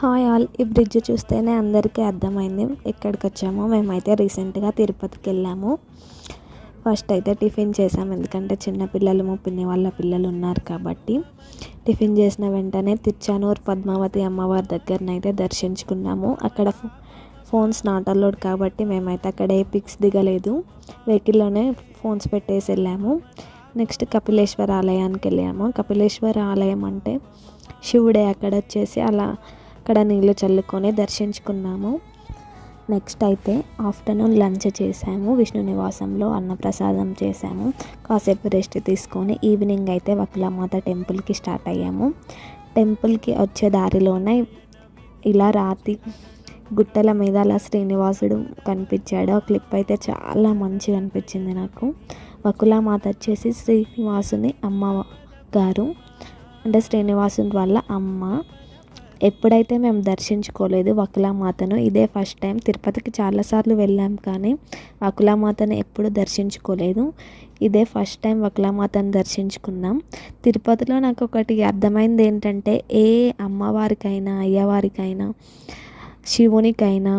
Hi all, ఈ bridge చూస్తేనే అందరికీ అర్థమైంది ఎక్కడికి వచ్చామో. మేమైతే రీసెంట్గా తిరుపతికి వెళ్ళాము. ఫస్ట్ అయితే టిఫిన్ చేసాము, ఎందుకంటే చిన్నపిల్లలు పిన్ని వాళ్ళ పిల్లలు ఉన్నారు కాబట్టి. టిఫిన్ చేసిన వెంటనే తిరుచానూరు పద్మావతి అమ్మవారి దగ్గరనైతే దర్శించుకున్నాము. అక్కడ ఫోన్స్ నాట్ అలౌడ్ కాబట్టి మేమైతే అక్కడ ఏ పిక్స్ దిగలేదు, వెహికల్లోనే ఫోన్స్ పెట్టేసి వెళ్ళాము. నెక్స్ట్ కపిలేశ్వర ఆలయానికి వెళ్ళాము. కపిలేశ్వర ఆలయం అంటే శివుడే. అక్కడ వచ్చేసి అక్కడ నీళ్ళు చల్లుకొని దర్శించుకున్నాము. నెక్స్ట్ అయితే ఆఫ్టర్నూన్ లంచ్ చేసాము. విష్ణు నివాసంలో అన్నప్రసాదం చేసాము. కాసేపు రెస్ట్ తీసుకొని ఈవినింగ్ అయితే వకులామాత టెంపుల్కి స్టార్ట్ అయ్యాము. టెంపుల్కి వచ్చే దారిలోనే ఇలా రాతి గుట్టల మీద అలా శ్రీనివాసుడు కనిపించాడు. ఆ క్లిప్ అయితే చాలా మంచిగా అనిపించింది నాకు. వకులామాత వచ్చేసి శ్రీనివాసుని అమ్మ గారు, అంటే శ్రీనివాసుని వాళ్ళ అమ్మ. ఎప్పుడైతే మేము దర్శించుకోలేదు వకులామాతను, ఇదే ఫస్ట్ టైం. తిరుపతికి చాలాసార్లు వెళ్ళాం కానీ వకులామాతను ఎప్పుడు దర్శించుకోలేదు. ఇదే ఫస్ట్ టైం వకులామాతను దర్శించుకున్నాం. తిరుపతిలో నాకు ఒకటి అర్థమైంది ఏంటంటే, ఏ అమ్మవారికైనా, అయ్యవారికైనా, శివునికైనా,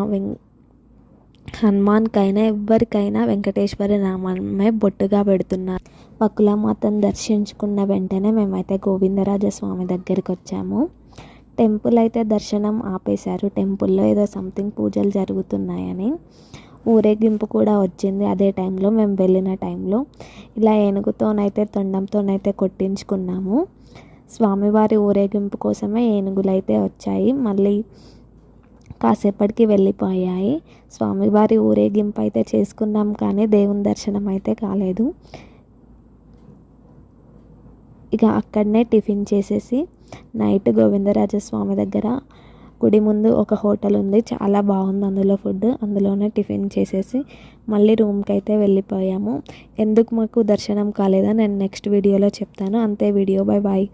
హనుమాన్కైనా, ఎవరికైనా వెంకటేశ్వర నామమే బొట్టుగా పెడుతున్నారు. వకులామాతను దర్శించుకున్న వెంటనే మేమైతే గోవిందరాజస్వామి దగ్గరికి వచ్చాము. టెంపుల్ అయితే దర్శనం ఆపేశారు. టెంపుల్లో ఏదో సంథింగ్ పూజలు జరుగుతున్నాయని. ఊరేగింపు కూడా వచ్చింది అదే టైంలో, మేము వెళ్ళిన టైంలో. ఇలా ఏనుగుతోనైతే తొండంతోనైతే కొట్టించుకున్నాము. స్వామివారి ఊరేగింపు కోసమే ఏనుగులైతే వచ్చాయి, మళ్ళీ కాసేపటికి వెళ్ళిపోయాయి. స్వామివారి ఊరేగింపు అయితే చేసుకున్నాం కానీ దేవుని దర్శనం అయితే కాలేదు. ఇక అక్కడనే టిఫిన్ చేసేసి నైట్ గోవిందరాజస్వామి దగ్గర గుడి ముందు ఒక హోటల్ ఉంది, చాలా బాగుంది అందులో ఫుడ్. అందులోనే టిఫిన్ చేసేసి మళ్ళీ రూమ్కి అయితే వెళ్ళిపోయాము. ఎందుకు మాకు దర్శనం కాలేదో నేను నెక్స్ట్ వీడియోలో చెప్తాను. అంతే వీడియో, బాయ్ బాయ్.